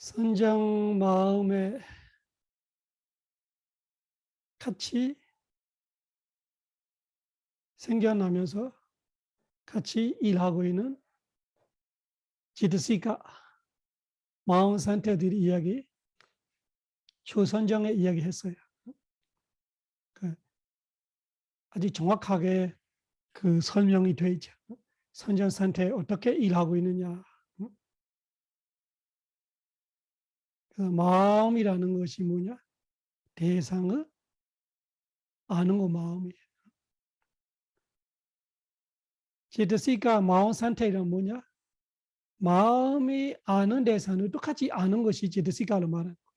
선정 마음에 같이 생겨나면서 같이 일하고 있는 지드시가 마음 상태들이 이야기, 초선정의 이야기 했어요. 아주 정확하게 그 설명이 되어 있죠. 선정 상태에 어떻게 일하고 있느냐. 그 마음이라는 것이 뭐냐? 대상을 아는 거 마음이에요. 지드시가 마음 상태는 뭐냐? 마음이 아는 대상을 똑같이 아는 것이 지드시가로 말하는 거예요.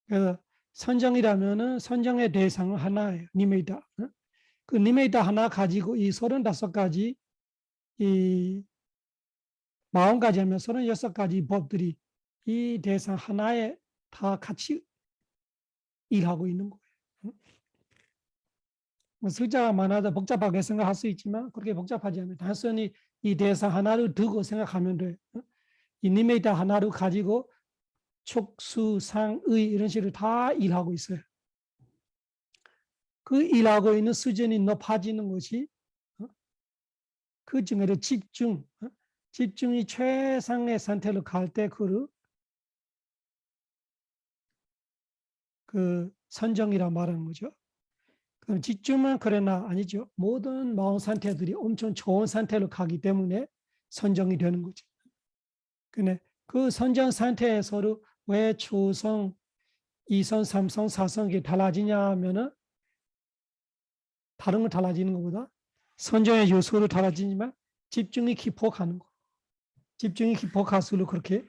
그래서 선정이라면은 선정의 대상은 하나예요. 니메이다. 그 니메이다 하나 가지고 이 35가지 이 마음가지 하면 36가지 법들이 이 대상 하나에 다 같이 일하고 있는 거예요. 숫자가 많아도 복잡하게 생각할 수 있지만 그렇게 복잡하지 않아요. 단순히 이 대상 하나를 두고 생각하면 돼요. 이 니메이다 하나를 가지고 촉수, 상, 의 이런 식으로 다 일하고 있어요. 그 일하고 있는 수준이 높아지는 것이 그 중에도 집중, 집중이 최상의 상태로 갈 때 그 선정이라 말하는 거죠. 그럼 집중만 그러나 아니죠. 모든 마음 상태들이 엄청 좋은 상태로 가기 때문에 선정이 되는 거죠. 근데 그 선정 상태에서도 왜 초성, 2선, 3선, 4선이 달라지냐 하면은 다른 거 달라지는 것보다 선정의 요소로 달라지지만 집중이 깊어가는 거. 집중이 깊어갈수록 그렇게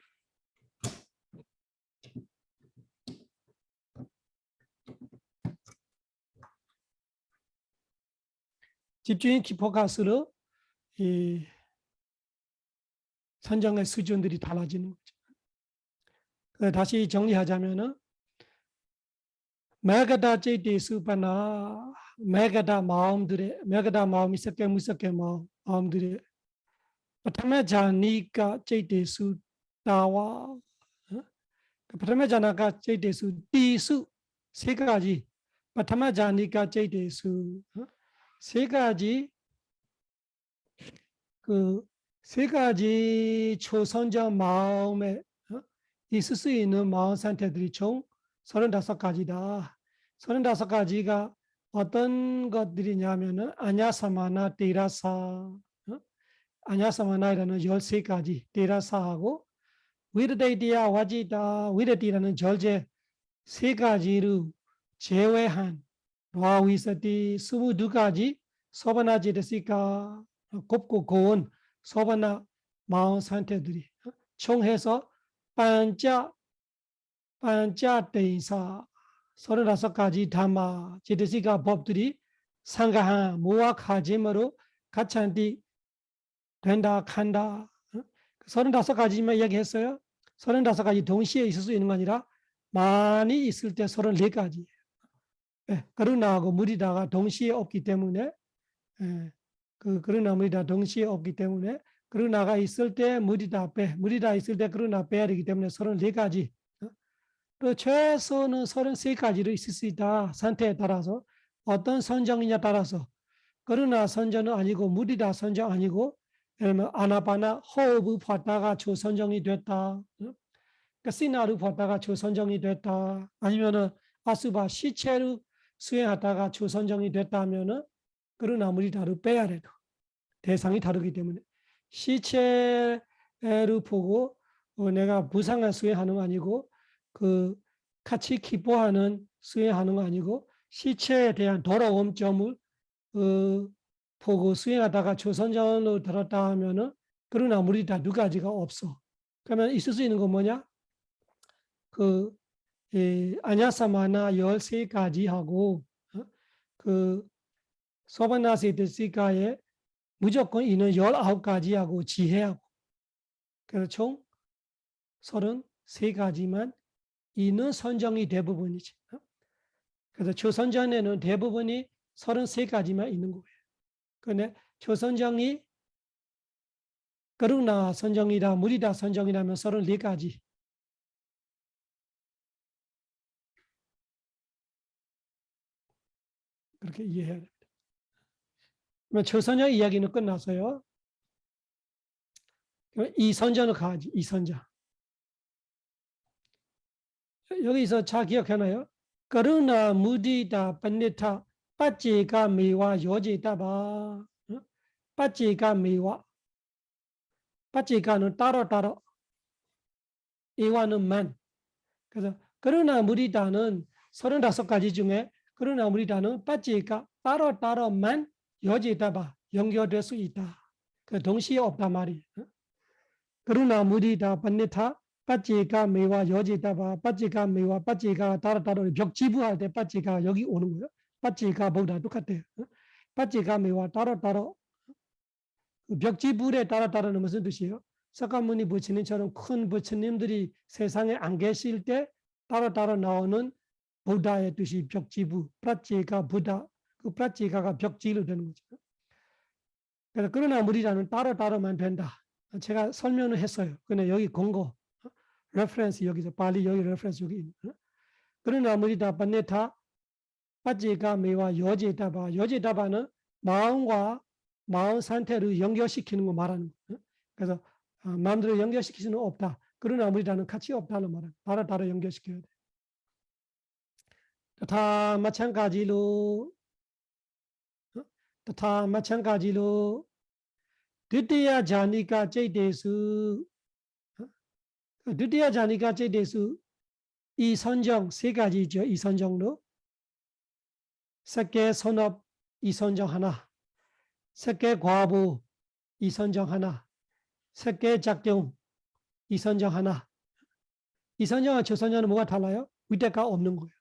집중이 깊어갈수록 이 선정의 수준들이 달라지는 거죠. 다시 정리하자면은 메가다 제이데스바나 메가다 마음이 섞여 무섞여 마음들의 파타마자니까 제이데스 나와 파타마자나가 제이데스 디수 세 가지 파타마자니까 제이데스 세 가지 그 세 가지 초선적 마음에 있을 수 있는 마음 상태들이 총 35가지다. 35가지가 어떤 것들이냐면은 아냐사마나 데라사, 아냐사마나라는 13가지 데라사하고 위르데이디아 와지다 위르디라는 절제 세 가지를 제외한 와위사티 22가지 소바나지르시가 곱고 고운 소바나 마음 상태들이 총해서 반자대사 35가지 담마 제드시가 법들이 상가한 무악하짐으로 가찬디 된다 간다 35가지만 얘기했어요. 35가지 동시에 있을 수 있는 거 아니라 많이 있을 때 34가지 그러나하고 무리다가 동시에 없기 때문에 그 그러나 무리다 동시에 없기 때문에 그러나가 있을 때 무리다 무리다 있을 때 그러나 빼야 되기 때문에 34가지 또 최소는 33가지로 있을 수 있다. 상태에 따라서 어떤 선정이냐 따라서 그러나 선정은 아니고 무리다 선정 아니고 예를 들면 아나파나 호흡을 봤다가 초선정이 됐다. 시나를 봤다가 초선정이 됐다. 아니면은 아수바 시체를 수행하다가 초선정이 됐다 하면은 그러나 무리다를 빼야 돼도 대상이 다르기 때문에 시체를 보고 내가 부상을 수행하는 거 아니고 그 같이 기뻐하는 수행하는 거 아니고 시체에 대한 더러움 점을 보고 수행하다가 초선정으로 들었다 하면은 그러나 무리다 두 가지가 없어. 그러면 있을 수 있는 건 뭐냐? 그 아냐사마나 13가지 하고 그 소바나세드시가에 무조건 있는 19가지하고 지혜하고 그래서 총 33가지만 있는 선정이 대부분이지. 그래서 초선정에는 대부분이 33가지만 있는 거예요. 그런데 초선정이 그루나 선정이다 무리다 선정이라면 34가지 그렇게 이해해야 됩니다. 그러면 처선자 이야기는 끝났어요. 이선자는 가지, 이선자. 여기서 잘 기억하나요? 그루나 무디다 반니타 빠지가 미와 요지다바. 빠지가 미와. 빠지가는 따로 이와는 만. 그래서 그루나 무디다는 35가지 중에 그루나 무디다는 빠지가 따로만 요지다바 연결될 수 있다. 그 동시에 없단 말이에요. 그루나 무디다 반니타 빠지가 매와 여지다바 빠지가 매와 빠지가 따로 벽지부할 때 빠지가 여기 오는 거예요. 빠지가 뭐다 똑같아요. 빠지가 매와 따로 벽지불에 따라는 무슨 뜻이에요? 석가모니 부처님처럼 큰 부처님들이 세상에 안 계실 때 따로 나오는 부다의 뜻이 벽지부, 프라치가 부다, 그 프라치가가 벽지로 되는 거죠. 그래서 그러나 무리라는 따로만 된다. 제가 설명을 했어요. 근데 여기 공고, 레퍼런스 여기서 발리 여기 레퍼런스 여기 있는. 그러나 무리다 반네타 빠지가 매와 여제다바, 여제다바는 마음과 마음 상태를 연결시키는 거 말하는 거예요. 그래서 마음대로 연결시킬 수는 없다. 그러나 무리다는 같이 없다는 말은 따로 연결시켜야 돼. 다 마찬가지로 드디야 자니까 제대수 드디야 자니까 제대수 이 선정 세 가지죠. 이 선정로 색계 선업 이 선정 하나, 색계 과부 이 선정 하나, 색계 작용 이 선정 하나. 이 선정과 저 선정은 뭐가 달라요? 위대가 없는 거예요.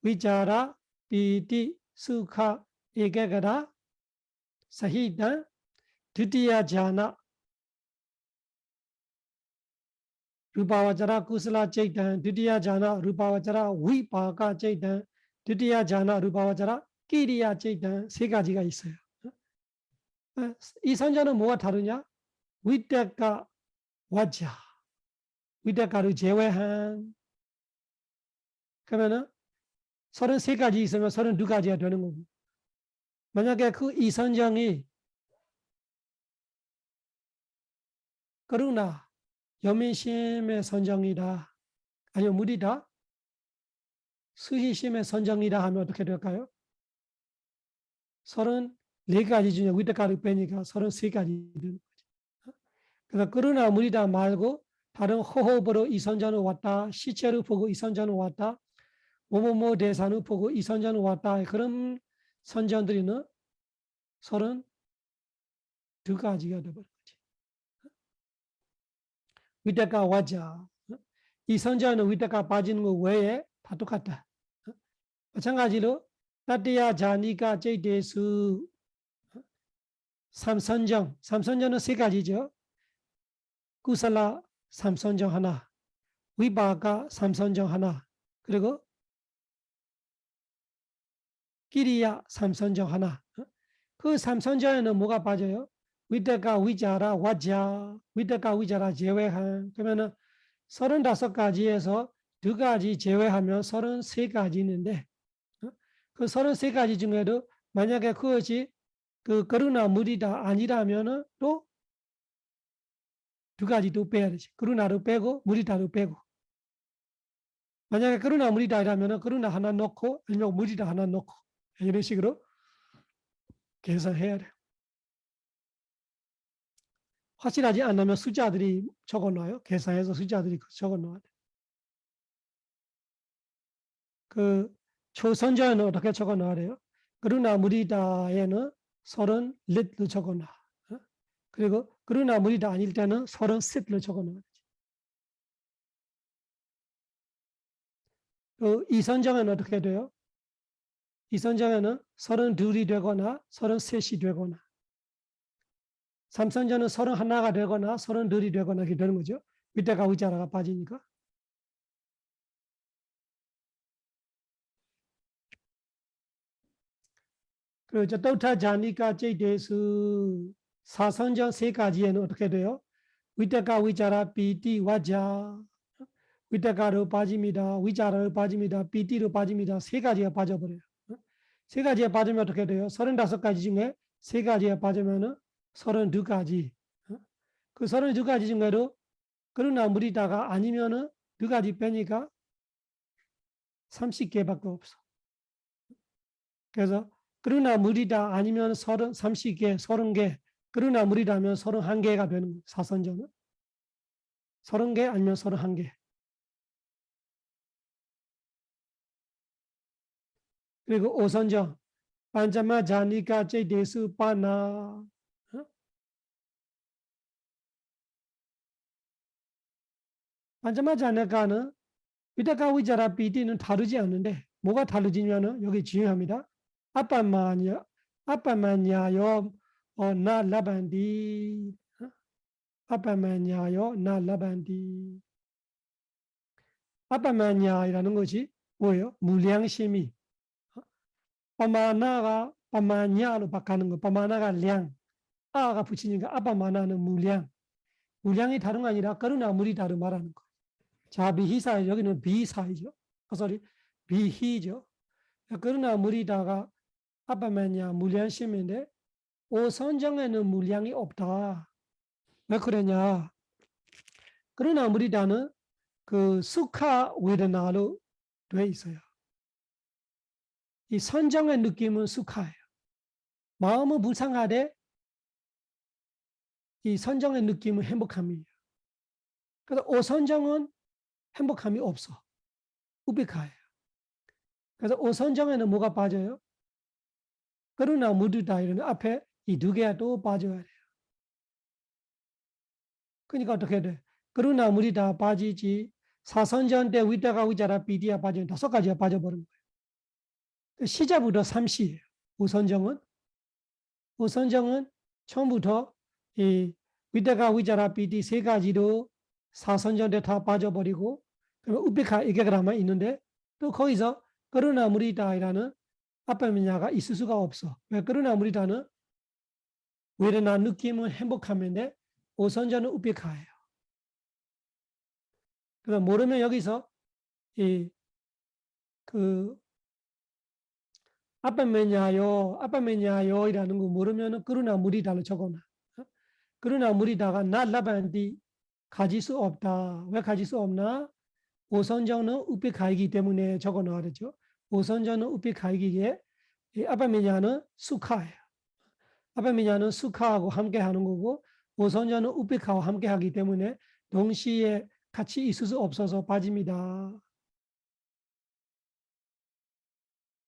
위자라 비티 수카 에게가라 사히다 드디야 자나 루파와자라 구슬라 제이단 드디야 자나 루파와자라 위파가 제이단 드디야 자나 루파와자라 끼리야 제이단 세 가지가 있어요. 이 선자는 뭐가 다르냐? 위대가 와자 위대가를 제외한 그러면은 33가지 있으면 32가지가 되는 거고 만약에 그 이 선정이 그러나 여민심의 선정이다. 아니면 무리다. 수희심의 선정이다 하면 어떻게 될까요? 34가지 중에 위대가를 빼니까 33가지 되는 거죠. 그래서 그러나 무리다 말고 다른 호흡으로 이 선정을 왔다. 시체를 보고 이 선정을 왔다. 뭐뭐뭐 대상을 보고 이 선정을 왔다. 그런 선정들이는 32가지가 되버린 거지. 위대가 와자. 이 선자는 위대가 빠지는 거 외에 다 똑같다. 마찬가지로 따띠야 자니까 제이대수 삼선정은 세 가지죠. 구살라 삼선정 하나, 위바가 삼선정 하나, 그리고 끼리야 삼선정 하나. 그 삼선정에는 뭐가 빠져요? 위대가 위자라 와자, 위대가 위자라 제외한. 그러면은 35가지에서 2가지 제외하면 33가지 있는데 그 33가지 중에도 만약에 그것이 그 그루나 무리다 아니라면은 또 2가지 또 빼야 되지. 그루나를 빼고 무리다를 빼고. 만약에 그루나 무리다라면은 그루나 하나 넣고 아니면 무리다 하나 넣고 이런 식으로 계산해야 돼. 확실하지 않으면 숫자들이 적어놔요. 계산해서 숫자들이 적어놔야 돼. 그 초선자에는 어떻게 적어놔야 돼요? 그러나 무리다에는 34를 적어놔. 그리고 그러나 무리다 아닐 때는 33를 적어놔야 되지. 그 이선정에는 어떻게 돼요? 이선정에는 32이 되거나 33이 되거나 삼선정은 31가 되거나 32이 되거나 이렇게 되는 거죠. 위대가 위자라가 빠지니까. 그렇죠. 또타 자니까 제이데스 사선정 세 가지에는 어떻게 돼요? 위대가 위자라 비티 와자 위대가로 빠집니다. 위자라로 빠집니다. 비티로 빠집니다. 세 가지가 빠져버려요. 세 가지에 빠지면 어떻게 돼요? 35가지 중에 세 가지에 빠지면은 32가지. 그 32가지 중에도 그러나 무리다가 아니면은 두 가지 빼니까 30개밖에 없어. 그래서 그러나 무리다 아니면 30개, 30개, 그러나 무리다면 31개가 되는 거예요. 사선전은 30개 아니면 31개. 그리고 오선정 반자마 자니까 제대수 빠나. 반자마 자니까는 위다가 위자라 비디는 다르지 않는데 뭐가 다르지냐면 여기 중요합니다. 아빠마냐요 나 라반디. 아빠마냐요 나 라반디. 아빠마냐이라는 것이 뭐예요? 무량심이. 빠마나가 빠마냐로 바꾸는 거. 빠마나가 량. 아가 붙이니까 아빠마나는 무량. 무량이 다른 거 아니라 그러나 물이 다른 말하는 거. 자, 비희사 여기는 비사이죠. 소리 비희죠. 그러나 물이다가 아빠만야 물량심인데 오선정에는 물량이 없다. 왜 그러냐? 그러나 물이다는 그 수카 웨드나로 돼 있어요. 이 선정의 느낌은 수카예요. 마음은 불쌍하되 이 선정의 느낌은 행복함이에요. 그래서 오선정은 행복함이 없어. 우비카예요. 그래서 오선정에는 뭐가 빠져요? 그러나 무드다 이런 앞에 이 두 개가 또 빠져야 돼요. 그러니까 어떻게 돼? 그러나 무리다 빠지지. 사선전 때 위다가 위자라 비디야 빠지면 5가지가 빠져버린 거예요. 시작부터 3시예요. 우선정은 처음부터 이 위다가 위자라 비디 3가지로 사선전 때 다 빠져버리고 그러면 우비카 이게그라만 있는데 또 거기서 그러나 무리다이라는 앞에면야가 있을 수가 없어. 왜 그러나 무리다는 외래나 느낌은 행복함인데 오선전은 우비카예요. 그래서 모르면 여기서 그 아빠메냐요 이라는 거 모르면은 그러나 무리다를 적어놔. 그러나 무리다가 나라반디 가질 수 없다. 왜 가질 수 없나? 오선전은 우비카이기 때문에 적어놔야 되죠. 오선전은 우비카이기에 아빠메냐는 수카예요. 아빠메냐는 수카하고 함께 하는 거고 오선전은 우비카와 함께 하기 때문에 동시에 같이 있을 수 없어서 빠집니다.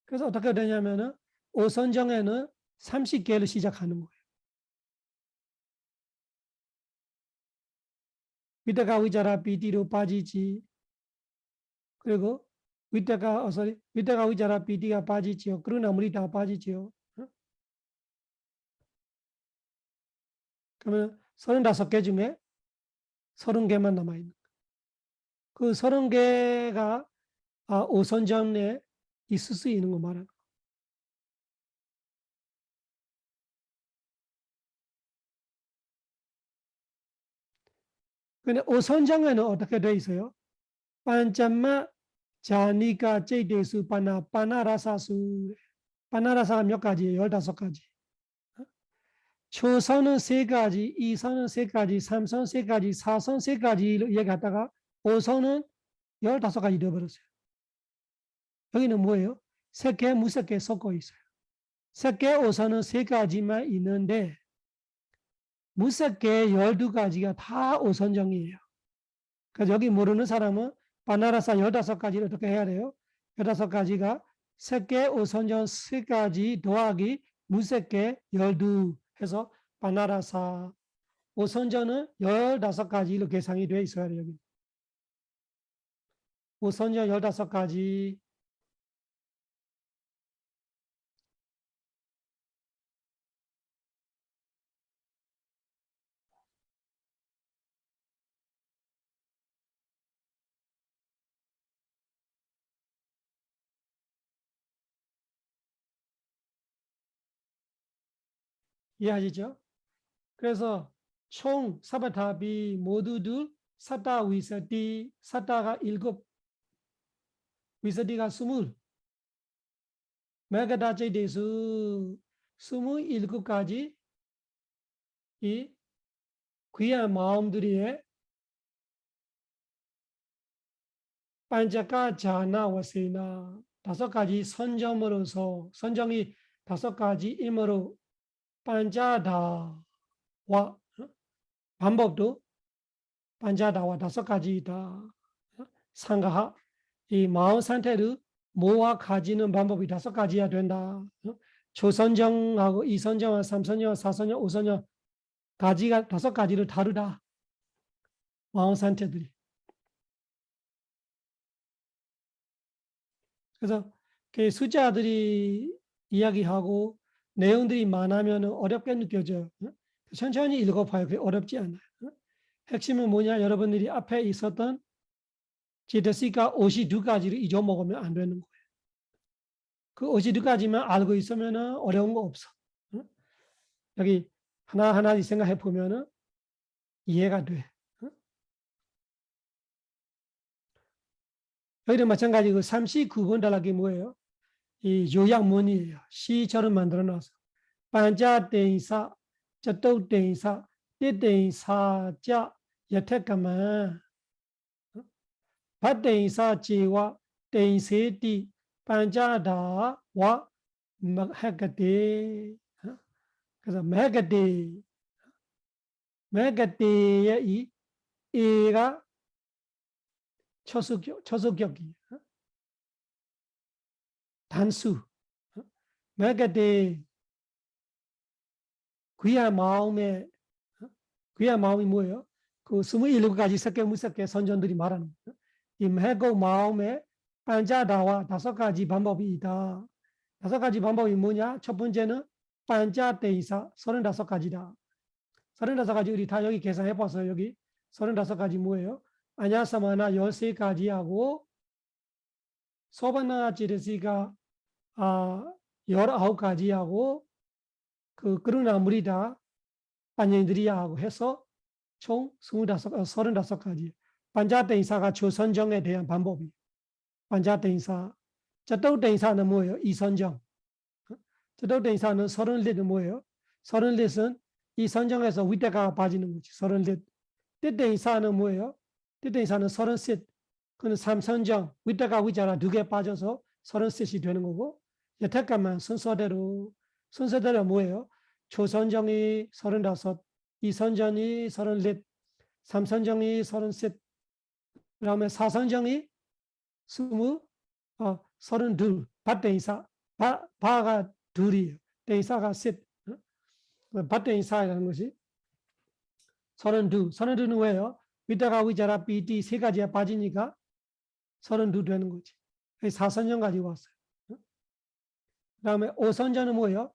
그래서 어떻게 되냐면은 오선정에는 30개를 시작하는 거예요. 위다가 위자라 비디로 빠지지. 그리고 위다가 위자라 비디가 빠지지요. 그러나 물이 다 빠지지요. 그러면 35개 중에 30개만 남아있는 거예요. 그 30개가 오선정에 있을 수 있는 거 말하는 거예요. 근데 오선정에는 어떻게 돼 있어요? 반짬마 자니까 제이데수 파나라사수. 파나라사가 몇 가지예요? 15가지. 초선은 3가지, 2선은 3가지, 3선 3가지, 4선 3가지로 얘기하다가 5선은 15가지 되어버렸어요. 여기는 뭐예요? 색개, 무색개 섞어 있어요. 색개 5선은 3가지만 있는데 무색개 12가지가 다 5선정이에요. 그래서 여기 모르는 사람은 바나라사 15가지를 어떻게 해야 돼요? 15가지가 색개 5선정 3가지 더하기 무색개 12 해서 바나라사 오선전은 15가지로 계산이 되어 있어야 돼요. 여기. 오선전 15가지. 이해하시죠? 그래서 총 사바탑이 모두들 사타 위서디, 사타가 7, 위서디가 20. 메가다 제이데수 27가지 이 귀한 마음들이의 반자가 자나 와세나 5가지 선점으로서 선정이 5가지이므로 반자다와 방법도 반자다와 5가지이다. 상가하 이 마음 상태를 모아 가지는 방법이 5가지야 된다. 초선정하고 2선정하고 3선정, 4선정, 5선정 가지가 5가지를 다르다. 마음 상태들이. 그래서 그 숫자들이 이야기하고 내용들이 많으면 어렵게 느껴져요. 천천히 읽어봐요. 그게 어렵지 않아요. 핵심은 뭐냐? 여러분들이 앞에 있었던 제데시가 52가지를 잊어먹으면 안 되는 거예요. 그 52가지만 알고 있으면 어려운 거 없어. 여기 하나하나 생각해 보면 이해가 돼. 여기도 마찬가지고 39번 단락이 뭐예요? 이 요약문이에요. 시처럼 만들어 놨어. 반자대인사, 저떡대인사, 띠대인사자, 여태까만 밭대인사 제와 대인세띠 반자다와 막하게데 그래서 막하게데의 이 A가 초수격이에요. 단수. 막하게데 귀한 마음이 뭐예요? 그 27가지 섞여 무섭게 선전들이 말하는 거예요. 이 매고 마음에 반자다와 5가지 방법이 있다. 5가지 방법이 뭐냐? 첫 번째는 반자대이사 35가지다. 35가지 우리 다 여기 계산해 봤어요. 여기 35가지 뭐예요? 아냐사마나 13가지 하고 소바나 지르시가 19가지 하고 그 그루나 무리다 반연들이야 하고 해서 총 35가지. 반자대인사가 조선정에 대한 방법이. 반자대인사. 저떡대인사는 뭐예요? 이선정. 저떡대인사는 34는 뭐예요? 34은 이 선정에서 위대가 빠지는 거지. 34. 띠대인사는 뭐예요? 띠대인사는 33. 그는 3선정, 위대가 위자라 2개 빠져서 33이 되는 거고, 여태까만 순서대로 뭐예요? 초선정이 35, 이선정이 34, 3선정이 33, 그 다음에 4선정이 32, 밭대인사, 바가 둘이에요. 대인사가 셋, 밭대인사라는 것이 32는 왜요? 위다가 위자라 비디 3가지가 빠지니까 32 되는 거지. 4선정까지 왔어요. 그 다음에 5선정은 뭐예요?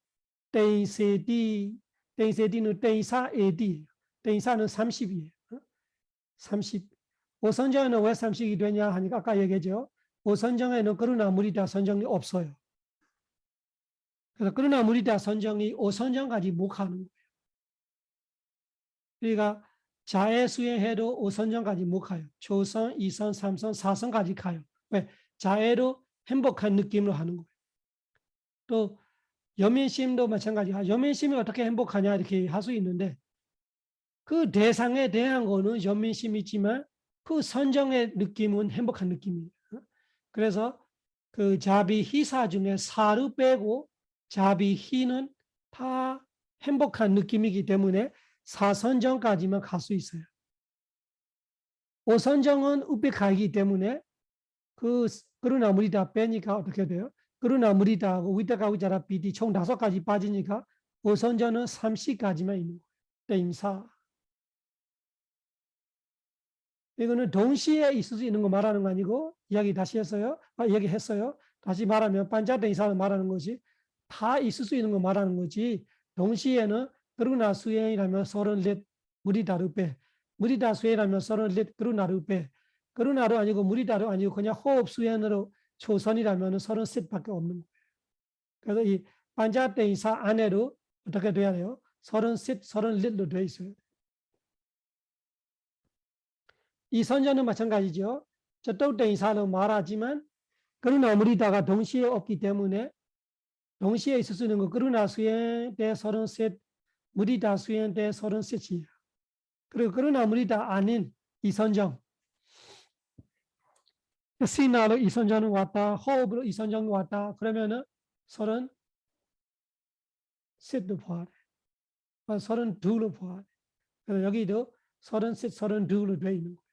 대인세디는 대인사 AD, 대인사는 30이에요. 30. 5선정에는 왜 30이 되냐 하니까 아까 얘기했죠. 5선정에는 그러나 무리다 선정이 없어요. 그래서 그러나 무리다 선정이 5선정까지 못 가는 거예요. 그러니까 자해 수행해도 5선정까지 못 가요. 초선, 2선, 3선, 4선까지 가요. 왜? 자해로 행복한 느낌으로 하는 거예요. 또 여민심도 마찬가지야. 여민심이 어떻게 행복하냐 이렇게 할 수 있는데 그 대상에 대한 거는 여민심이지만 그 선정의 느낌은 행복한 느낌이에요. 그래서 그 자비희사 중에 사를 빼고 자비희는 다 행복한 느낌이기 때문에 4선정까지만 갈 수 있어요. 5선정은 우백하기 때문에 그러나 무리다 빼니까 어떻게 돼요? 그러나 무리다하고 위다가 위자라 비디 총 5가지 빠지니까 5선정은 30까지만 있는 거예요. 대임사. 이거는 동시에 있을 수 있는 거 말하는 거 아니고 이야기 다시 했어요. 얘기했어요. 다시 말하면 반자대인사를 말하는 것이 다 있을 수 있는 거 말하는 거지. 동시에는 그러나 수행이라면 34 무리다를 빼. 무리다 수행이라면 34 그러나를 빼. 그러나로 아니고 무리다로 아니고 그냥 호흡 수행으로 초선이라면 33밖에 없는 거예요. 그래서 이 반자대인사 안에로 어떻게 돼야 돼요? 33, 34로 돼 있어요. 이 선전은 마찬가지죠. 저떡대인사로 말하지만 그러나 무리다가 동시에 없기 때문에 동시에 있을 수 있는 거 그러나 수행 때 33, 무리다 수행 때 33이에요. 그리고 그러나 무리다 아닌 이선정. 시나로 이선정은 왔다, 호흡으로 이선정이 왔다. 그러면은 33도 포함해. 32로 포함해. 그래서 여기도 33, 32로 되어 있는 거예요.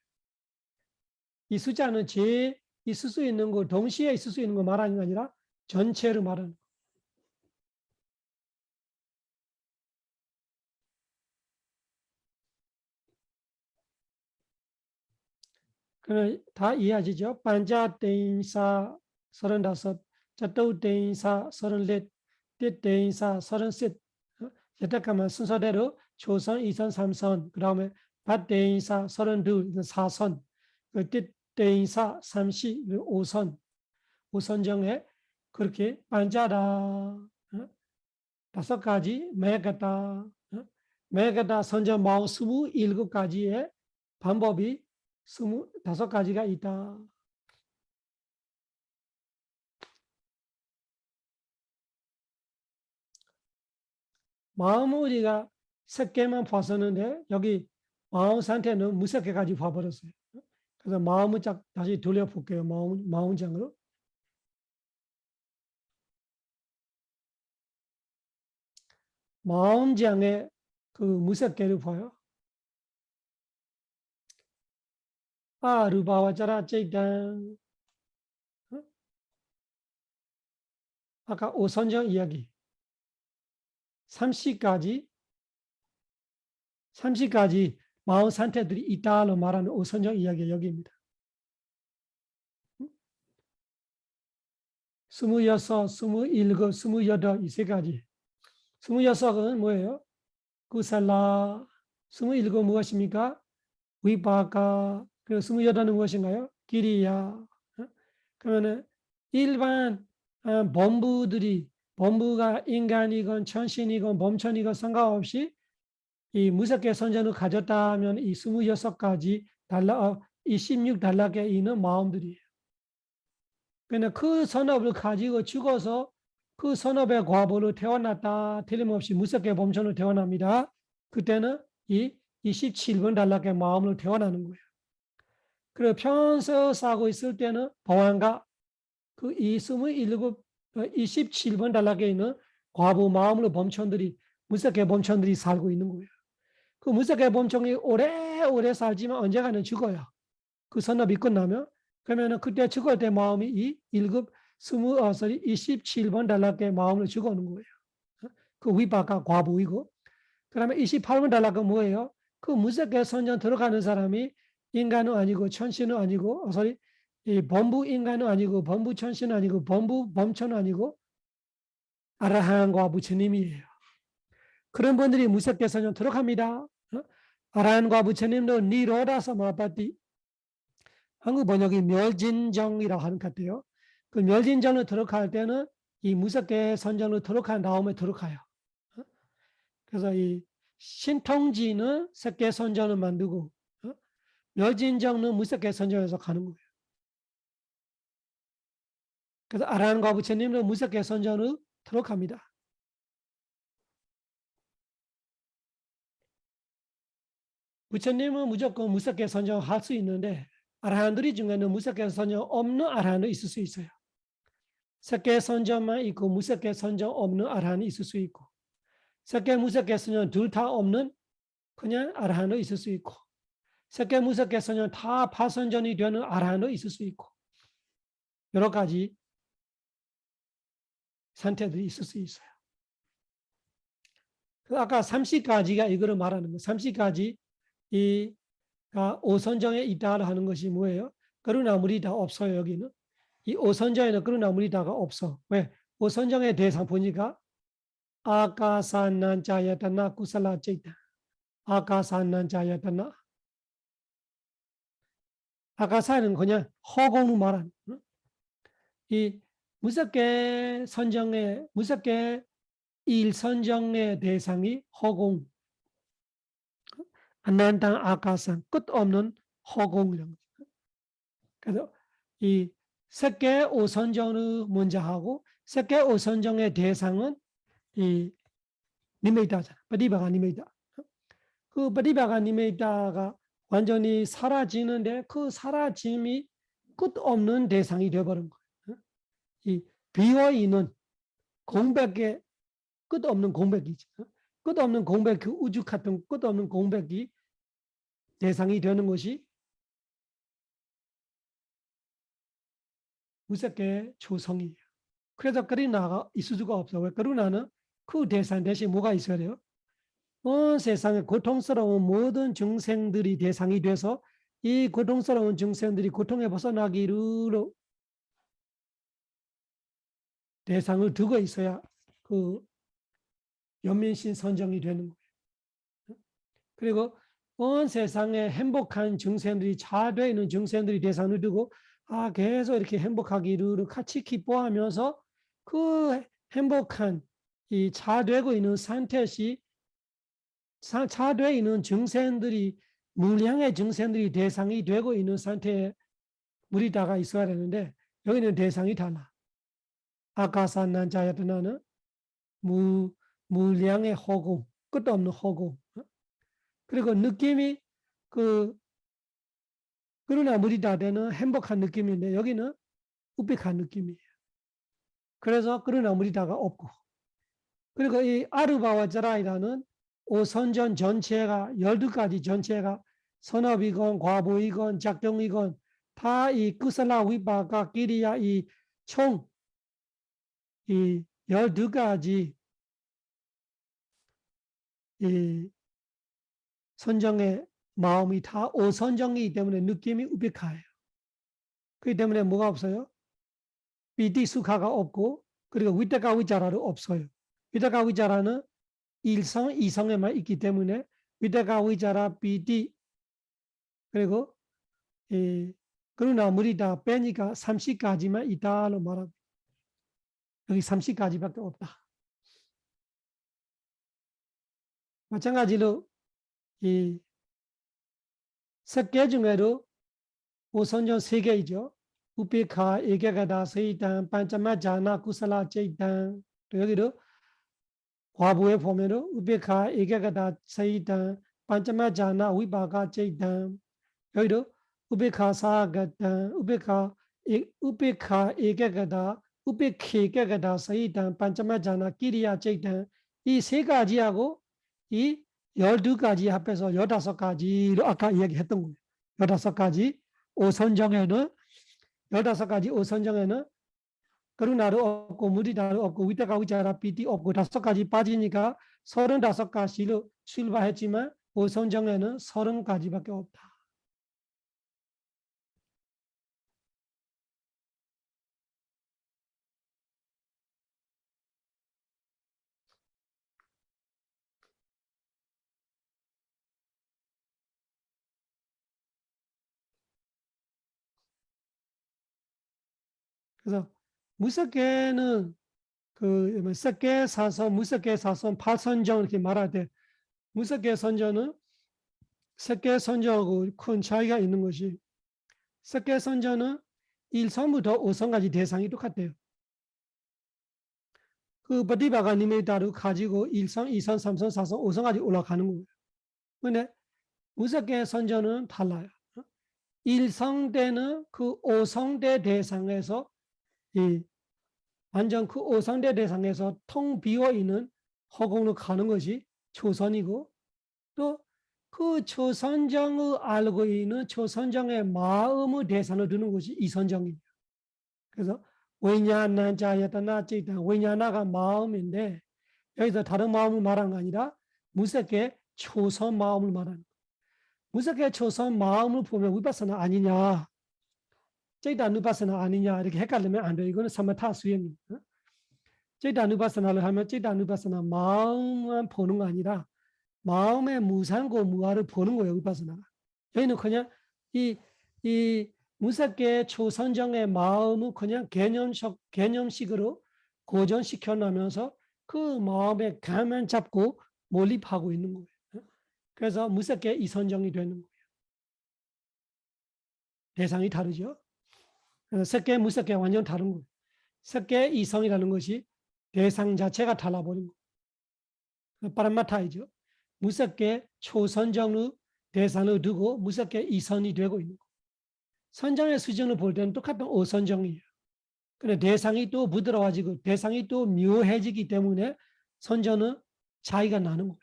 이 숫자는 제 있을 수 있는 거, 동시에 있을 수 있는 거 말하는 게 아니라 전체를 말하는 거. 그러면 다 이해하시죠? 반자 대인사 35, 자또 대인사 34, 띠 대인사 33. 여태까지 순서대로 초선, 2선, 3선, 그 다음에 밭 대인사 32, 4선, 띠 대인사 30, 5선, 5선정에 그렇게 반자다, 5가지, 매가다, 매가다 선정 27가지의 방법이 25가지가 있다. 마음은 우리가 3개만 봤었는데 여기 마음 상태는 무섭 개까지 봐버렸어요. 그래서 마음을 다시 돌려볼게요. 마음장으로. 마음장에 그 무섭 개를 봐요. 루바와자라 째단. 아까 오선정 이야기. 30가지 마음 상태들이 있다로 말하는 오선정 이야기가 여기입니다. 26, 27, 28 이 3가지. 26은 뭐예요? 구살라. 27은 무엇입니까? 위바가. 그리고 28은 무엇인가요? 기리야. 그러면은 일반 범부가 인간이건 천신이건 범천이건 상관없이 이 무섭게 선전을 가졌다면 이 26가지 이 16단락에 있는 마음들이에요. 그러나 그 선업을 가지고 죽어서 그 선업의 과보로 태어났다. 틀림없이 무섭게 범천으로 태어납니다. 그때는 이 27번 단락의 마음으로 태어나는 거예요. 그리고 평소 살고 있을 때는 보안과 그 27번 단락에 있는 과보 마음으로 무섭게 범천들이 살고 있는 거예요. 그 무섭게 범천이 오래오래 살지만 언젠가는 죽어요. 그 선업이 끝나면. 그러면 그때 죽을 때 마음이 이 27번 단락의 마음으로 죽어오는 거예요. 그 위바가 과보이고. 그 다음에 28번 단락은 뭐예요? 그 무섭게 선전 들어가는 사람이 인간은 아니고 천신은 아니고 이 범부 인간은 아니고 범부 천신은 아니고 범부 범천은 아니고 아라한과 부처님이에요. 그런 분들이 무섭게 선전 들어갑니다. 아라한과 부처님도 니로다 사마바티. 한국 번역이 멸진정이라고 하는 것 같아요. 그 멸진정을 들어갈 때는 이 무섭게 선정을 들어간 다음에 들어가요. 그래서 이 신통지는 색계 선정을 만들고 멸진정은 무섭게 선정해서 가는 거예요. 그래서 아라한과 부처님은 무섭게 선정을 들어갑니다. 부처님은 무조건 무섭게 선정할 수 있는데 아라한들이 중에는 무섭게 선정 없는 아라한도 있을 수 있어요. 색계 선정만 있고 무섭게 선정 없는 아라한이 있을 수 있고 색계 무섭게 선정 둘 다 없는 그냥 아라한도 있을 수 있고 색계 무섭게 선정 다 파선전이 되는 아라한도 있을 수 있고 여러 가지 상태들이 있을 수 있어요. 아까 30가지가 이거를 말하는 거예요. 30가지 이 오선정에 있다 하는 것이 뭐예요? 그러나 무리다 없어요. 여기는 이 오선정에는 그러나 무리다가 없어. 왜? 오선정의 대상 보니까 아카사난자야타나 구살라제이다. 아카사난자야타나. 아카사는 그냥 허공을 말하는. 이 무섭게 일선정의 대상이 허공. 안난당 아카산 끝없는 허공이라는 거죠. 그래서 이 색계 오선정을 먼저 하고 색계 오선정의 대상은 이 니메이다잖아. 빠디바가 니메이다. 그 빠디바가 니메이다가 완전히 사라지는데 그 사라짐이 끝없는 대상이 되어버린 거예요. 이 비어 있는 공백의 끝없는 공백이죠. 끝없는 공백, 그 우주 같은 끝없는 공백이 대상이 되는 것이 무색계 초성이에요. 그래서 그루나가 있을 수가 없어. 왜? 그루나는 그 대상 대신 뭐가 있어야 돼요? 온 세상에 고통스러운 모든 중생들이 대상이 돼서 이 고통스러운 중생들이 고통에 벗어나기로 대상을 두고 있어야 그 연민신 선정이 되는 거예요. 그리고 온 세상에 행복한 중생들이 자되어 있는 중생들이 대상을 두고 계속 이렇게 행복하기를 같이 기뻐하면서 그 행복한 이 자되고 있는 상태시 자되어 있는 중생들이 물량의 중생들이 대상이 되고 있는 상태에 무리다가 있어야 되는데 여기는 대상이 달라. 아까산난자야트나는 물량의 허공, 끝도 없는 허공. 그리고 느낌이 그러나 무리다되는 행복한 느낌인데 여기는 우백한 느낌이에요. 그래서 그러나 무리다가 없고. 그리고 이 아르바와 자라이라는 오선전 전체가 12가지 전체가 선업이건 과보이건 작정이건 다 이 쿠살라 위바가 끼리야 이 총 이 12가지 이 선정의 마음이 다 오선정이기 때문에 느낌이 우백하예요. 그렇기 때문에 뭐가 없어요? 비티 수카가 없고 그리고 위타가 위자라도 없어요. 위타가 위자라는 일성, 이성에만 있기 때문에 위타가 위자라 비티 그리고 그러나 무리다 빼니까 30가지만 있다로 말합니다. 여기 30가지밖에 없다. 마찬가지로 이 색계 중에도 오선전 3개이죠. 우페카, 에게가다, 세이단, 반짜마자나, 구살라, 제이단. 여기도 과부에 보면은 우페카, 에게가다, 세이단, 반짜마자나, 위바가, 제이단. 여기도 우페카, 사가단, 우페카, 에게가다, 우페케게가다, 세이단, 반짜마자나, 끼리야, 제이단. 이 3가지하고 이 12가지 합해서 15가지로 아까 이야기했던 거예요. 15가지 오선정에는 15가지 오선정에는 그루나도 없고 무리다도 없고 위태가 위자라 비티 없고 5가지 빠지니까 35가지로 출발했지만 오선정에는 30가지밖에 없다. 그래서 무섭게는 그 썩게 사선, 무섭게 사선, 팔선정 이렇게 말할 때 무섭게 선전은 썩게 선전하고 큰 차이가 있는 것이 썩게 선전은 1선부터 5선까지 대상이 똑같대요. 그 바디바가 니메이다를 가지고 1선, 2선, 3선, 4선, 5선까지 올라가는 거예요. 근데 무섭게 선전은 달라요. 1성대는 그 5성대 대상에서 완전 그 5성대 대상에서 텅 비어 있는 허공으로 가는 것이 초선이고 또 그 초선정을 알고 있는 초선정의 마음의 대상을 두는 것이 이선정입니다. 그래서 왜냐난자야타나 찌다 왜냐나가 마음인데 여기서 다른 마음을 말한 거 아니라 무섭게 초선 마음을 말하는 거예요. 무섭게 초선 마음을 보면 위파사나 아니냐 찌다 누파사나 아니냐 이렇게 헷갈리면 안 돼요. 이거는 사마타 수행입니다. 찌다 누파사나를 하면 찌다 누파사나 마음만 보는 거 아니라 마음의 무상고 무아를 보는 거예요. 위파사나가. 여기는 그냥 이 무섭게 초선정의 마음을 그냥 개념식으로 고정시켜 놓으면서 그 마음에 감만 잡고 몰입하고 있는 거예요. 그래서 무섭게 이선정이 되는 거예요. 대상이 다르죠. 색계 무섭게 완전 다른 거예요. 색계 이성이라는 것이 대상 자체가 달라버린 거. 파라마타이죠. 무섭게 초선정의 대상을 두고 무섭게 이선이 되고 있는 거. 선정의 수준을 볼 때는 똑같은 오선정이에요. 근데 대상이 또 부드러워지고 대상이 또 묘해지기 때문에 선정은 차이가 나는 거예요.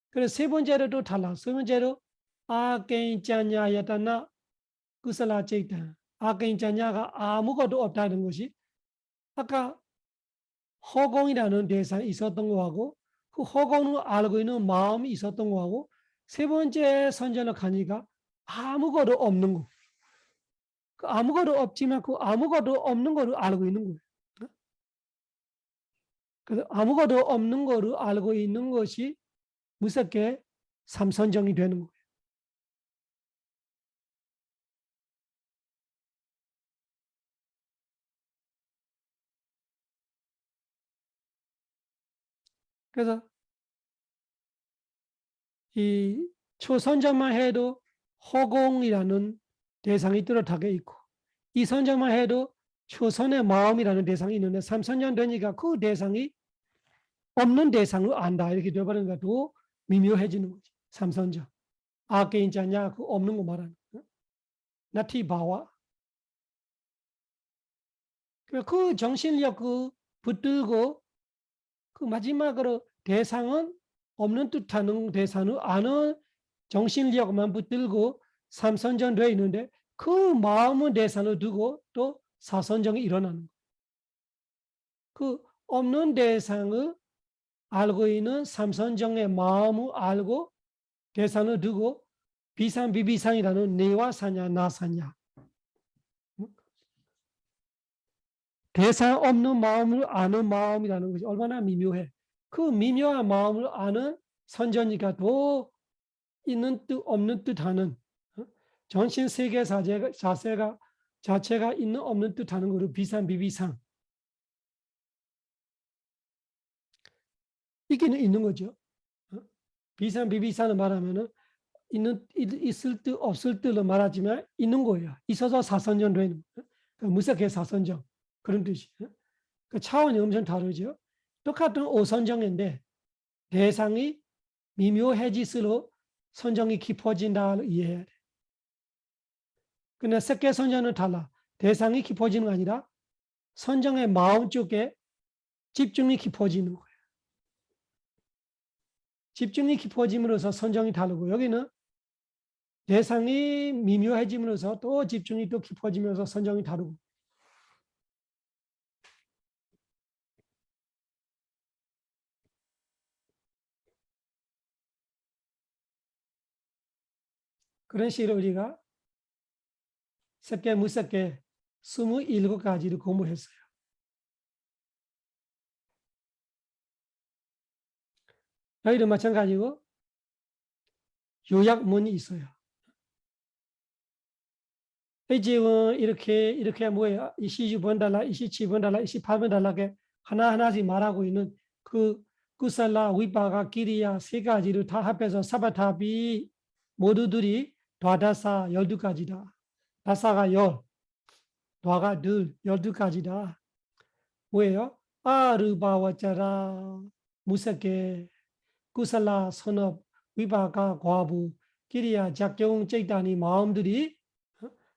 그래서 세 번째로 또 달라. 세 번째로 아케인자냐 야타나 구슬라 체이탄. 아케인자냐가 아무것도 없다는 것이 아까 허공이라는 대상이 있었던 거하고 그 허공을 알고 있는 마음이 있었던 거하고 세 번째 선전을 가니까 아무것도 없는 거. 그 아무것도 없지만 그 아무것도 없는 거를 알고 있는 거예요. 그래서 아무것도 없는 거를 알고 있는 것이 무섭게 삼선정이 되는 거예요. 그래서 이 초선정만 해도 허공이라는 대상이 뚜렷하게 있고 이 선정만 해도 초선의 마음이라는 대상이 있는데 삼선정 되니까 그 대상이 없는 대상을 안다 이렇게 되어버리는 것도 미묘해지는 거지. 삼선정. 아게인자냐 그 없는 거 말하는 거. 나티바와. 그 정신력 그 붙들고 그 마지막으로 대상은 없는 뜻하는 대상을 아는 정신력만 붙들고 삼선정 되어 있는데 그 마음은 대상을 두고 또 사선정이 일어나는 거예요. 그 없는 대상을 알고 있는 삼선정의 마음을 알고 대상을 두고 비상 비비상이라는 내와 사냐 나 사냐 대상 없는 마음을 아는 마음이라는 것이 얼마나 미묘해. 그 미묘한 마음을 아는 선전이가 더 있는 뜻 없는 뜻하는 전신 세계 자체가 있는 없는 뜻하는 것을 비상 비비상 있기는 있는 거죠. 비상 비비상을 말하면은 있을 듯 없을 듯을 말하지만 있는 거예요. 있어서 사선정 되는 무색해 사선정 그런 뜻이. 그 차원이 엄청 다르죠. 똑같은 오선정인데 대상이 미묘해질수록 선정이 깊어진다를 이해해야 돼. 근데 색계 선정은 달라. 대상이 깊어지는 게 아니라 선정의 마음 쪽에 집중이 깊어지는 거예요. 집중이 깊어짐으로써 선정이 다르고 여기는 대상이 미묘해짐으로써 또 집중이 또 깊어지면서 선정이 다르고 그런 식으로 우리가 색계 무색계 27가지를 공부했어요. 여기도 마찬가지고 요약문이 있어요. 이집은 이렇게 뭐예요? 22번 달라, 27번 달라, 28번 달라게 하나하나씩 말하고 있는 그 구살라, 위바가, 기리야 세 가지를 다 합해서 사바타비 모두들이 ద్వా다사 12가지다. 다사가 10, ద్వా가 들 12가지다. 뭐예요? 아르바와자라 무색계, 구살라 선업, 위바가 과부, 기리야 작경 째다니 마음들이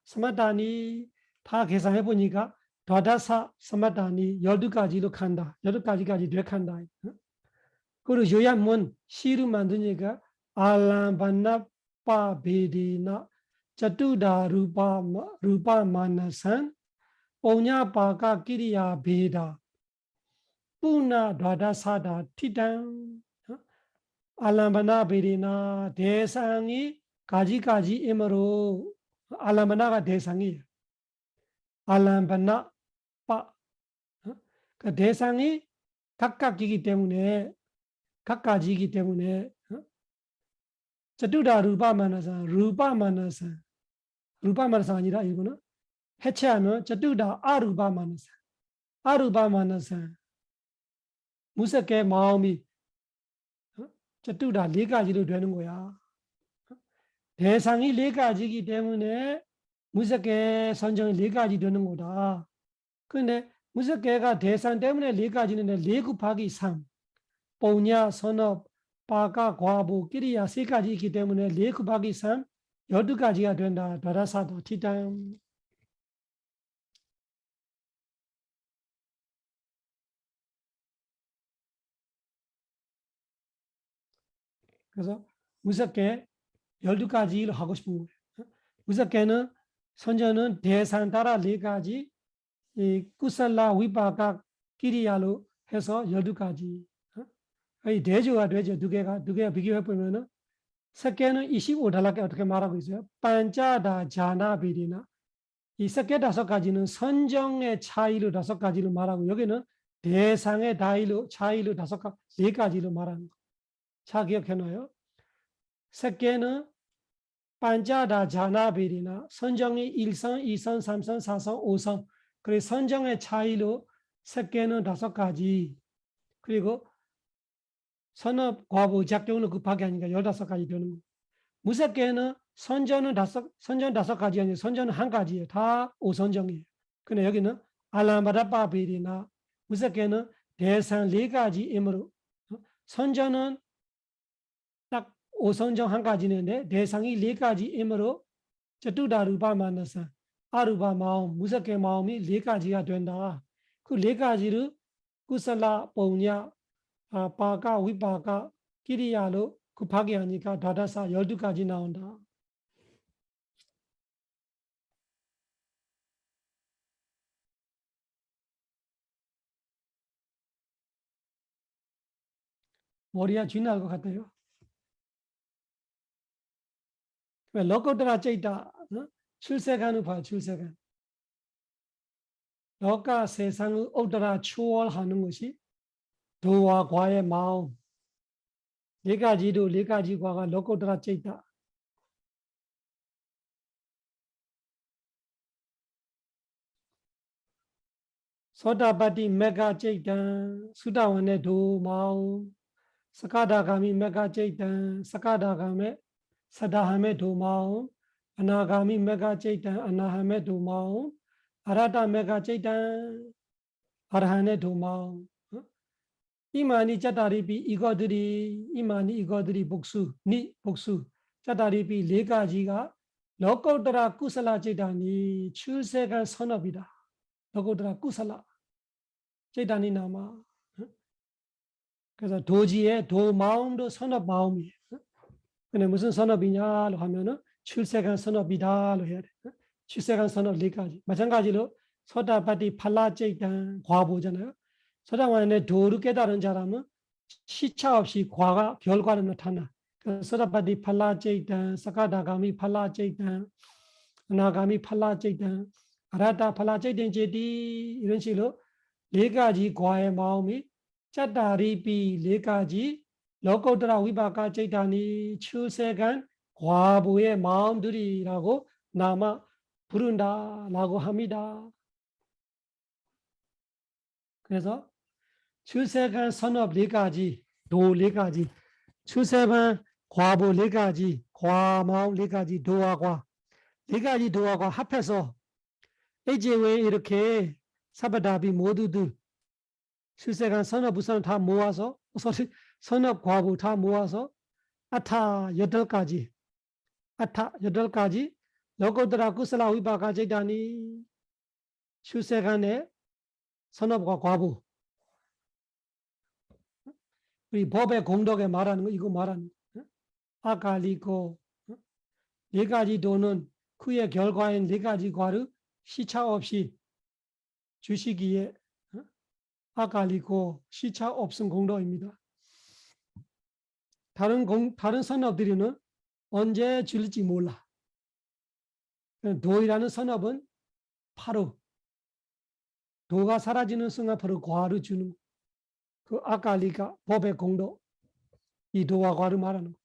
스마다니 다 계산해 보니까 ద్వా다사 스마다니 12가지로 간다. 12가지까지 되간다. 그리고 요약문 시를 만드니까 알람반나빠 베디나 자투다 루파 마나산 오냐바가 기리야 베다 뿌나 ద్వా다사다 티당 알람바나 베디나 대상이 가지가지 임으로 알람바나가 대상이에요. 알람바나 빠. 그 대상이 각각이기 때문에 각가지이기 때문에 자투다 루파마나산 루파마나산 아니라 이거는 해체하면 자투다 아루파마나산 무섭게 마음이 자투다 4가지로 되는 거야. 대상이 4가지이기 때문에 무섭게 선정이 네 가지 되는 거다. 그런데 무섭게가 대상 때문에 네 가지는 네 곱하기 3. 뽕야, 선업, 빠가, 과부, 끼리야 세 가지 있기 때문에 네 곱하기 3, 12가지가 된다. 다라사도 티당. 그래서 무섭게 12가지를 하고 싶은 거예요. 무섭게는 선전은 대상 따라 네 가지, 이 쿠살라, 위바가, 끼리야로 해서 12가지. 이 대조가 되죠. 두 개가 비교해 보면은 석계는 25달러께 어떻게 말하고 있어요? 반자다 자나 비리나. 이 석계 5가지는 선정의 차이로 5가지를 말하고 여기는 대상의 차이로 4가지로 말하는 거. 자 기억해 놔요. 석계는 반자다 자나 비리나 선정이 1선, 2선, 3선, 4선, 5선. 그리고 선정의 차이로 석계는 5가지. 그리고 선업, 과부, 작용은 급하게 하니까 15가지 되는 거예요. 무섭게는 선전 5가지 아니에요. 선전은 1가지예요. 다 5선정이에요. 근데 여기는 알라마다바비리나 무섭게는 대상 4가지이므로 선전은 딱 5선정 1가지인데 대상이 4가지이므로 저뚜다루바 만나서 아루바 마음, 무섭게 마음이 4가지가 된다. 그 4가지를 구슬라, 뽕냐, 빠가, 위빠가, 끼리야로 급하게 하니까 다다사 12가지 나온다. 머리가 쥐날 것 같아요. 로코트라 째있다. 출세간을 봐요. 출세간. 로가 세상을 오더라 추월하는 것이 도와 과의 마음. 4가지도 4가지 과가 로코트라 째있다. 소다바티 메가 째있다. 수다원의 도 마음. 스카다가미 메가 째있다. 스카다가미 사다함의 도 마음. 아나가미 메가 째있다. 아나함의 도 마음. 아라타 메가 째있다. 아라한의 도 마음. 이만희 짜다리비 이거들이 복수 짜다리비 4가지가 로코트라 쿠살라 제단이 출세간 선업이다. 로코트라 쿠살라 제단이 남아. 그래서 도지의 도 마음도 선업 마음이에요. 근데 무슨 선업이냐로 하면은 출세간 선업이다로 해야 돼. 출세간 선업 4가지. 마찬가지로 소다바티 팔라 제단 과보잖아요. 서당원의 도를 깨달은 사람은 시차 없이 결과를 나타나. 서다바디 팔라제이단, 사카다가미 팔라제이단, 아나가미 팔라제이단, 아라타 팔라제이단 제디 이런 식으로 4가지 과의 마음이 짜다리비 4가지 로코트라 위바카 제이단이 출세간 과부의 마음들이라고 남아 부른다라고 합니다. 그래서 출세간 선업 4가지, 도 4가지, 출세간 과부 4가지, 과마음 4가지, 도와 과 4가지 도와 과 합해서 이제 왜 이렇게 사바다비 모두들 출세간 선업 우선 다 모아서 선업 과부 다 모아서 아타 8가지 로코트라 쿠살라 위바카 제단이 출세간의 선업과 과부 우리 법의 공덕에 말하는 거 이거 말하는 거. 아칼리고 4가지 도는 그의 결과인 4가지 과를 시차 없이 주시기에 아칼리고 시차 없은 공덕입니다. 다른 선업들이는 언제 줄지 몰라. 도이라는 선업은 바로 도가 사라지는 순간 바로 과를 주는 그 아칼리가 법의 공덕 이 도와 과를 말하는 거.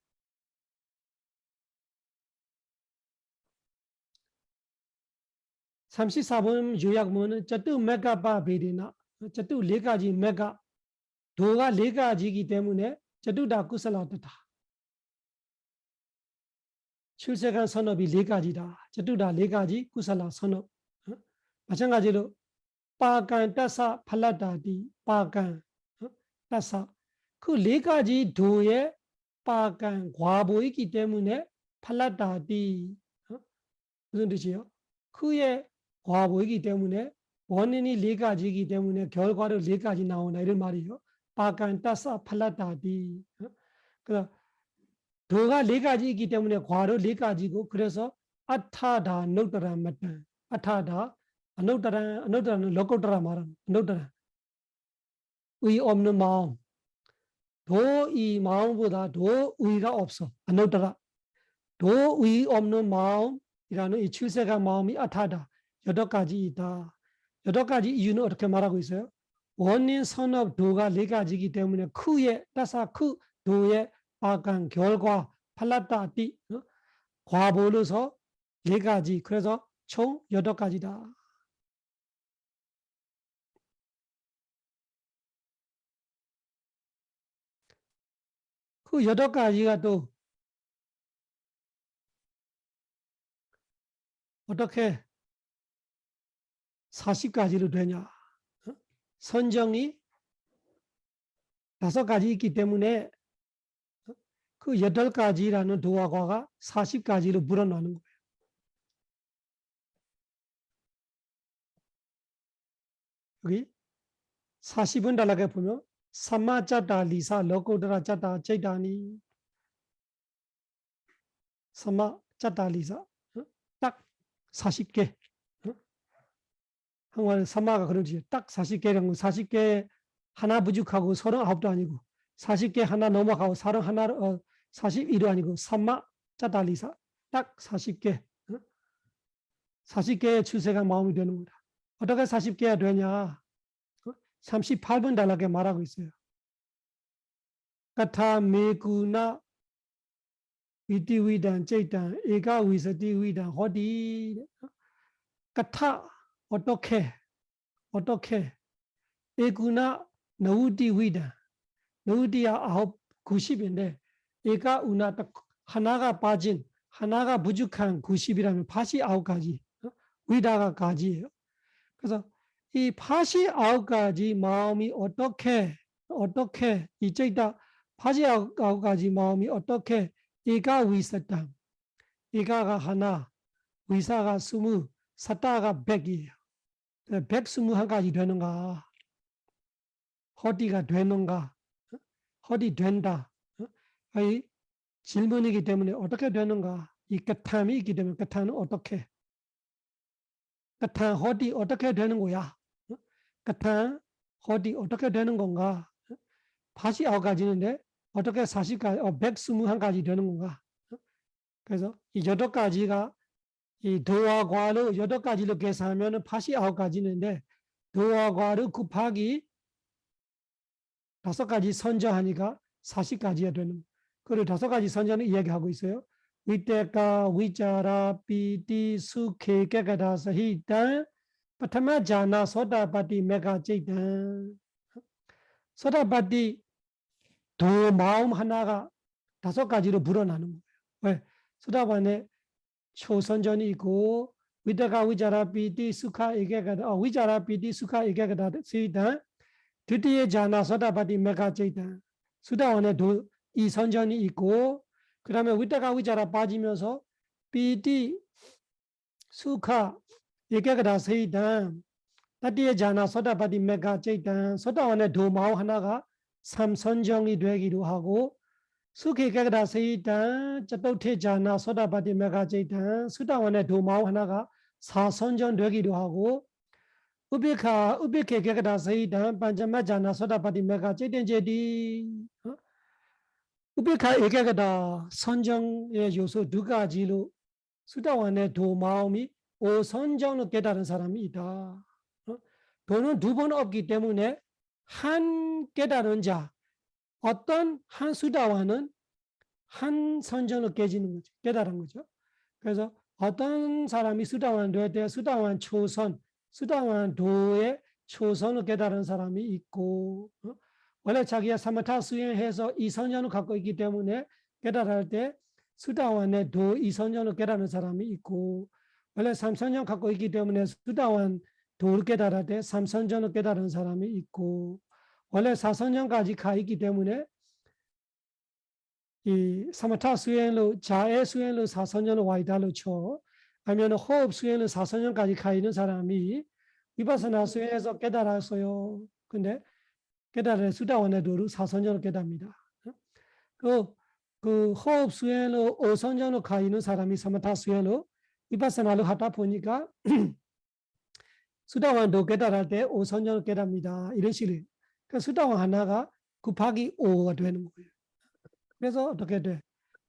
34번 요약문은 짜뚜 메가바 베리나 짜뚜 4가지 메가 도가 4가지이기 때문에 짜뚜다 쿠살라다 출세간 선업이 네 가지다. 저두다 네 가지 구살라 선업. 마찬가지로 빠간 따사 팔라다디 빠간 따사 그 네 가지 도의 빠간 과보이기 때문에 팔라다디 무슨 뜻이요? 그의 과보이기 때문에 원인이 네 가지이기 때문에 결과를 네 가지 나오나 이런 말이요. 빠간 따사 팔라다디. 그래서 도가 네 가지이기 때문에 과를 네 가지고 그래서 아타다 노트라 맞다. 아타다 노트라는 로코트라 말은 노트라. 의 없는 마음. 도 이 마음보다 도 의가 없어. 노트라. 도 의 없는 마음이라는 이 출세가 마음이 아타다. 8가지이다. 8가지 이유는 어떻게 말하고 있어요? 원인 선업 도가 네 가지이기 때문에 크의 따사 크 도의 빠간 결과 팔라따띠 과보로서 네 가지 그래서 총 8가지다. 그 8가지가 또 어떻게 40가지로 되냐? 선정이 5가지 있기 때문에 그 8가지라는 도와 과가 40가지로 물어나는 거예요. 여기 40은 달라게 보면 삼마 짜다 리사 로코드라 짜다 제다니 삼마 짜다 리사 딱 40개. 한국말에 삼마가 그러지. 딱 40개라는 거 40개 하나 부족하고 39도 아니고 40개 하나 넘어가고 41도 아니고 삼마 짜다 리사 딱 40개. 40개의 추세가 마음이 되는 거다. 어떻게 40개가 되냐? 38번 달라게 말하고 있어요. 가타 메구나 위티위단 제이단 에가 위서티위단 호디 가타 어떻게 에구나 너우디위단 너우디야 90인데 에가 우나 하나가 빠진 하나가 부족한 90이라면 89가지 위다가 가지예요. 그래서 이 89가지 마음이 어떻게 이 제이다 89가지 마음이 어떻게 에가 위사다 에가가 하나 위사가 20 사타가 100이에요. 121가지 되는가? 허디가 되는가? 허디 된다. 이 질문이기 때문에 어떻게 되는가? 이 끝함이 있기 때문에 끝함은 어떻게? 끝함 허디 어떻게 되는 거야? 끝함 허디 어떻게 되는 건가? 89가지인데 어떻게 40가지, 121가지 되는 건가? 그래서 이 8가지가 이 도와 과를 8가지로 계산하면 89가지인데 도와 과를 곱하기 5가지 선정하니까 40가지가 되는. 그리고 5가지 선정을 이야기하고 있어요. 위때가 위자라 피티 수케 깨가다서 히단 파타마 자나 소다바티 메가 제이단 소다바티 도 마음 하나가 5가지로 불어나는 거예요. 왜? 소다반에 초선전이 있고 위다가 위자라 피티 수카 이게가다 위자라 피티 수카 이게가다 세이단 드디어 자나 소다바티 메가 제이단 수다원에 이 선전이 있고 그 다음에 위다가 위자라 빠지면서 피티 수카 이게가다 세이단 드디어 자나 소다바티 메가 제이단 소다원에 도마오 하나가 3선정이 되기도 하고 수케가다 세이단 자토테 자나 소다바티 메가 제이단 수다원에 도마오 하나가 4선정 되기도 하고 우베케가다 세이단 반자마 자나 소다바티 메가 제이단 제디 우베카 에게가다 선정의 요소 2가지로 수다원의 도마음이 5선정을 깨달은 사람이 있다. 도는 2번 없기 때문에 한 깨달은 자 어떤 한 수다원은 한 선정을 깨지는 거죠. 깨달은 거죠. 그래서 어떤 사람이 수다원 될 때 수다원 초선, 수다원 도의 초선을 깨달은 사람이 있고 원래 자기가 사마타 수행해서 이 선정을 갖고 있기 때문에 깨달을 때 수다원의 도 이선전을 깨달은 사람이 있고 원래 삼선전 갖고 있기 때문에 수다원 도를 깨달을 때 삼선전을 깨달은 사람이 있고 원래 사선전까지 가 있기 때문에 이 사마타 수행로 자의 수행로 사선전을 와 있다로 쳐 아니면 호흡 수행로 사선전까지 가 있는 사람이 위파스나 수행에서 깨달았어요. 근데 깨달은 수다원의 도로 사선전을 깨닫습니다. 그 호흡 수행로 오선전으로 가 있는 사람이 사마타 수행로 위파스나로 하다 보니까 수다원도 깨달을 때 오선전을 깨닫습니다. 이런 식으로. 그 수다원 하나가 곱하기 5가 되는 거예요. 그래서 어떻게 돼?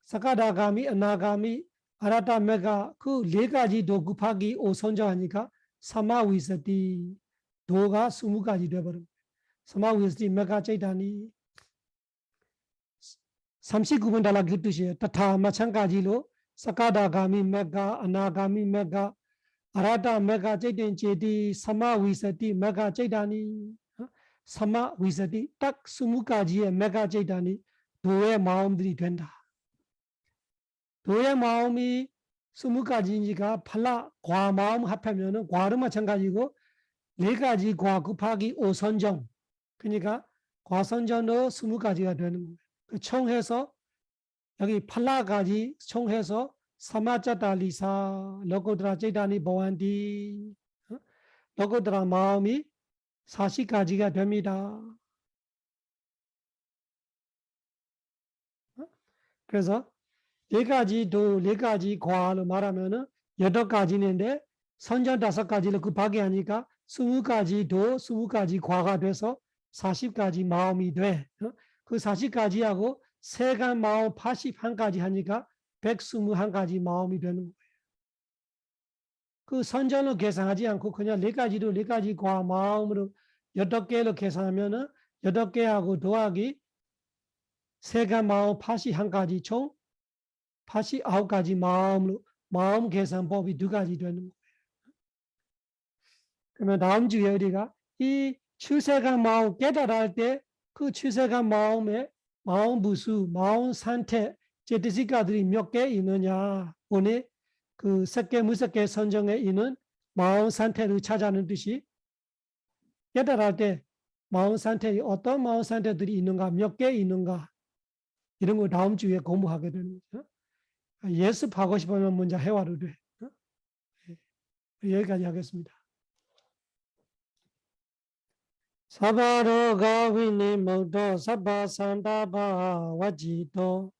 사카다가미, 아나가미, 아라타 메가 그 네 가지도 곱하기 5 선정하니까 사마위스티 도가 20가지 되어버립니다. 사마위스티 메가 째다니 39번 달라 그 뜻이에요. 다 마찬가지로 사카다가미 메가, 아나가미 메가, 아라타 메가 째된 제디 사마위스티 메가 째다니 사마위스티 딱 20가지의 메가 째다니 도의 마음들이 된다. 도의 마음이 20가지니까 팔라 과 마음 합하면은 과를 마찬가지고 4가지 과 곱하기 5선정 그러니까 과선정도 20가지가 되는 거예요. 그 총해서 여기 팔라가지 총해서 사마자달리사 로고드라 제다니 보안디 로고드라 마음이 40가지가 됩니다. 그래서 4가지도 4가지 과로 말하면은 8가지인데 선전 5가지를 곱하기 하니까 20가지도 20가지 과가 돼서 40가지 마음이 돼. 그 40가지하고 세간 마음 81가지 하니까 121가지 마음이 되는 거예요. 그 선전을 계산하지 않고 그냥 4가지로 4가지 과 마음으로 8개로 계산하면은 8개하고 더하기 세간 마음 81가지 총 89가지 마음으로 마음 계산법이 2가지 되는 거예요. 그러면 다음 주에 우리가 이 출세간 마음 깨달을 때 그 출세간 마음의 마음 부수, 마음 상태, 제티시가들이 몇 개 있느냐 오늘 그 색계 무색계 선정에 있는 마음 상태를 찾아내는 듯이 깨달을 때 마음 상태에 어떤 마음 상태들이 있는가, 몇 개 있는가 이런 거 다음 주에 공부하게 되는 거죠. 예습하고 싶으면 먼저 해와도 돼. 여기까지 하겠습니다. 사바로가 위니모도 사바산다바 와지도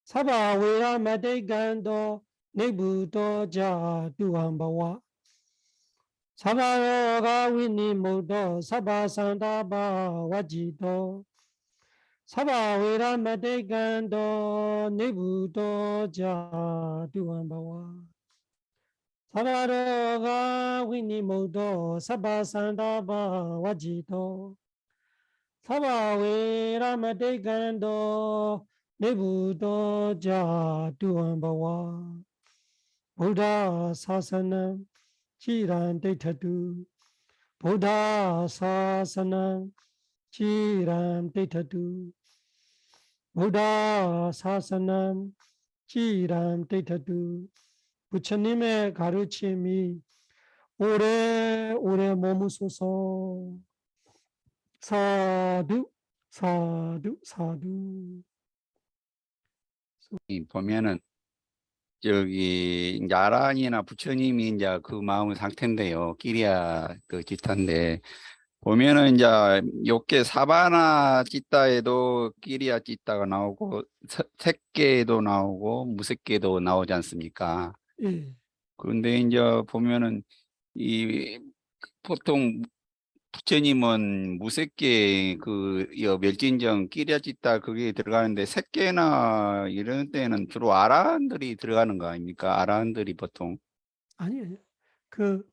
사바웨라 메데간도 네부도 자두한바와 사바로가 위니모도 사바산다바 와지도 사바웨라 메데간도 네부도 자두한바와 사바로가 위니모도 사바산다바 와지도 사바웨라 메데간도 네부도 자두한바와 부다 사사남 지란 데이터두 부다 사사남 지란 데이터두 부다 사사남 지란 데이터두 부처님의 가르침이 오래오래 머무소서. 사두 사두 사두. 보면은 저기 이제 아란이나 부처님이 이제 그 마음 상태인데요. 끼리야 그 지타인데 보면은 이제 요게 사바나 찌따에도 끼리야 찌따가 나오고 색계도 나오고 무색계도 나오지 않습니까? 예. 그런데 이제 보면은 이 보통 부처님은 무색계 그 멸진정 끼리야짓다 그게 들어가는데 색계나 이런 때는 주로 아라한들이 들어가는 거 아닙니까? 아라한들이 보통 아니에요. 그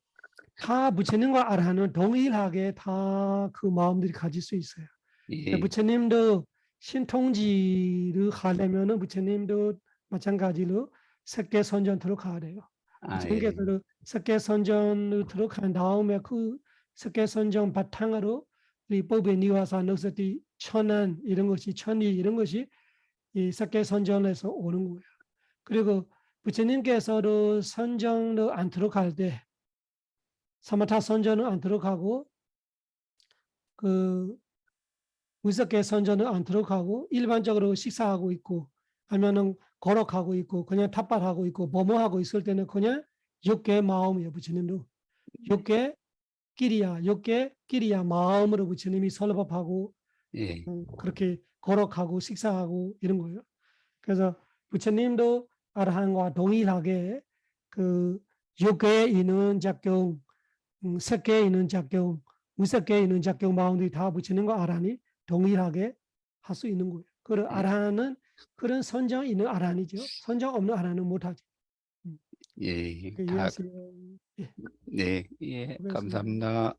다 부처님과 아라한은 동일하게 다 그 마음들이 가질 수 있어요. 예. 부처님도 신통지를 하려면은 부처님도 마찬가지로 색계 선전토록 가야 돼요. 부처님께서도 색계 선전을 들어간 다음에 그 색계 선전 바탕으로 우리 법의 니와사 넉서티 천안 이런 것이 천이 이런 것이 이 섞여 선정에서 오는 거예요. 그리고 부처님께서도 선정을 안 들어갈 때 사마타 선정을 안 들어가고 그 무섭게 선전을 안 들어가고 일반적으로 식사하고 있고 아니면은 걸어가고 있고 그냥 탑발하고 있고 뭐뭐하고 있을 때는 그냥 육개의 마음이에요. 부처님도 육개 끼리야 마음으로 부처님이 설법하고 예. 그렇게 걸어가고 식사하고 이런 거예요. 그래서 부처님도 아라한과 동일하게 그 육개에 있는 작용, 색계에 있는 작용, 무색계에 있는 작용 마음들이 다 부처님과 아라한이 동일하게 할 수 있는 거예요. 그 아라한은 그런 선정 있는 아라한이죠. 선정 없는 아라한은 못하죠. 예. 다, 이해하세요? 예, 네. 예. 고맙습니다. 감사합니다.